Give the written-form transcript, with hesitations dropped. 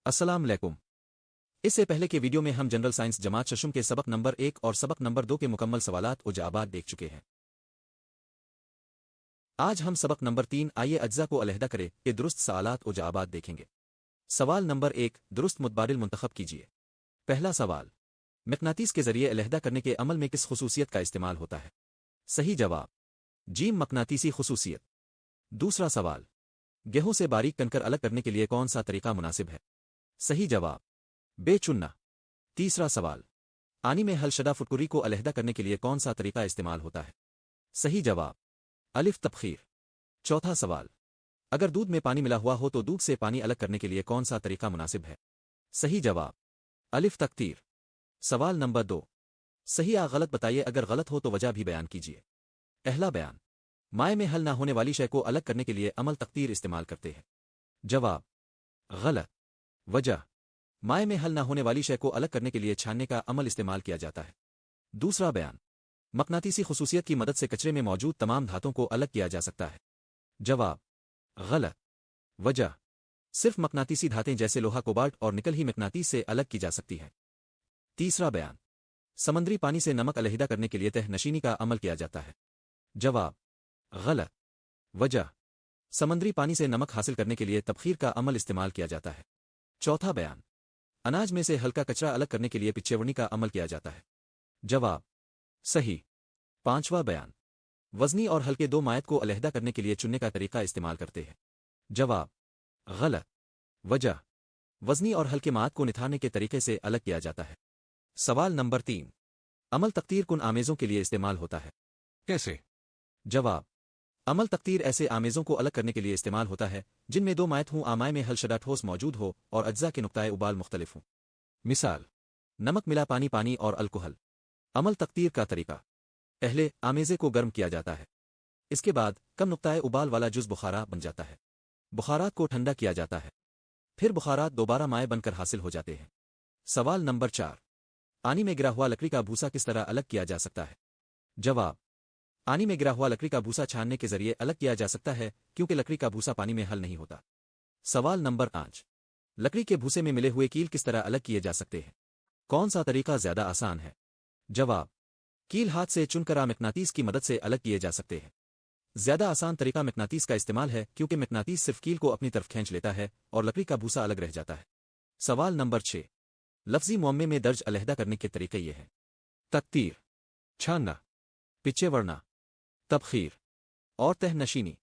अस्सलाम वालेकुम। इससे पहले के वीडियो में हम जनरल साइंस जमात चशम के सबक नंबर 1 और सबक नंबर 2 के मुकम्मल सवालात और जवाबात देख चुके हैं। आज हम सबक नंबर 3 आइए अज्जा को अलहदा करें के दुरुस्त सवालात और जवाबात देखेंगे। सवाल नंबर 1 दुरुस्त मुतबादिल मुंतखब कीजिए। पहला सवाल, मकनातीस के जरिए अलहदा करने के अमल में किस खुसूसियत का इस्तेमाल होता है? सही जवाब जीम, मकनातीसी खुसूसियत। दूसरा सवाल, गेहूं से बारीक कनकर अलग करने के लिए कौन सा तरीका मुनासिब है? सही जवाब बेचुनना। तीसरा सवाल, आनी में हलशदा फुटकुरी को अलहदा करने के लिए कौन सा तरीका इस्तेमाल होता है? सही जवाब अलिफ तबखीर। चौथा सवाल, अगर दूध में पानी मिला हुआ हो तो दूध से पानी अलग करने के लिए कौन सा तरीका मुनासिब है? सही जवाब अलिफ तकतीर। सवाल नंबर 2, सही या गलत बताइए, अगर गलत हो तो वजह भी बयान कीजिए। पहला बयान, माए में हल ना होने वाली शय को अलग करने के लिए अमल तकतीर इस्तेमाल करते हैं। जवाब गलत। वजह, माए में हल ना होने वाली शय को अलग करने के लिए छानने का अमल इस्तेमाल किया जाता है। दूसरा बयान, मकनातीसी खुसूसियत की मदद से कचरे में मौजूद तमाम धातों को अलग किया जा सकता है। जवाब गलत। वजह, सिर्फ मकनातीसी धातें जैसे लोहा, कोबाल्ट और निकल ही मकनातीस से अलग की जा सकती है। तीसरा बयान, समंदरी पानी से नमक अलहदा करने के लिए तह नशीनी का अमल किया जाता है। जवाब गलत। वजह, समंदरी पानी से नमक हासिल करने के लिए तबखीर का अमल इस्तेमाल किया जाता है। चौथा बयान, अनाज में से हल्का कचरा अलग करने के लिए पिच्छेवनी का अमल किया जाता है। जवाब सही। पांचवा बयान, वजनी और हल्के दो मायत को अलहदा करने के लिए चुनने का तरीका इस्तेमाल करते हैं। जवाब गलत। वजह, वजनी और हल्के मायत को निथारने के तरीके से अलग किया जाता है। सवाल नंबर 3, अमल तकतीर कुन आमेज़ों के लिए इस्तेमाल होता है? कैसे? जवाब अमल तकतीर ऐसे आमेज़ों को अलग करने के लिए इस्तेमाल होता है जिनमें दो मायत हों, आमाय में हलशदा ठोस मौजूद हो और अज्जा के नुक्ताए उबाल मुख्तलिफ हों। मिसाल, नमक मिला पानी, पानी और अल्कोहल। अमल तकतीर का तरीका, पहले आमेज़े को गर्म किया जाता है, इसके बाद कम नुक्ताए उबाल वाला जुज़ बुखारा बन जाता है। बुखारात को ठंडा किया जाता है, फिर बुखारात दोबारा माए बनकर हासिल हो जाते हैं। सवाल नंबर 4, आनी में गिरा हुआ लकड़ी का भूसा किस तरह अलग किया जा सकता है? जवाब आनी में गिरा हुआ लकड़ी का भूसा छानने के जरिए अलग किया जा सकता है, क्योंकि लकड़ी का भूसा पानी में हल नहीं होता। सवाल नंबर 5, लकड़ी के भूसे में मिले हुए कील किस तरह अलग किए जा सकते हैं? कौन सा तरीका ज्यादा आसान है? जवाब कील हाथ से चुनकर मकनातीस की मदद से अलग किए जा सकते हैं। ज्यादा आसान तरीका मकनातीस का इस्तेमाल है, क्योंकि मकनातीस सिर्फ कील को अपनी तरफ खींच लेता है और लकड़ी का भूसा अलग रह जाता है। सवाल नंबर 6, लफ्जी मुअम्मे में दर्ज अलहदा करने के तरीके ये हैं: तकतीर, छानना, पिच्छे वरना, तबखीर और तह नशीनी।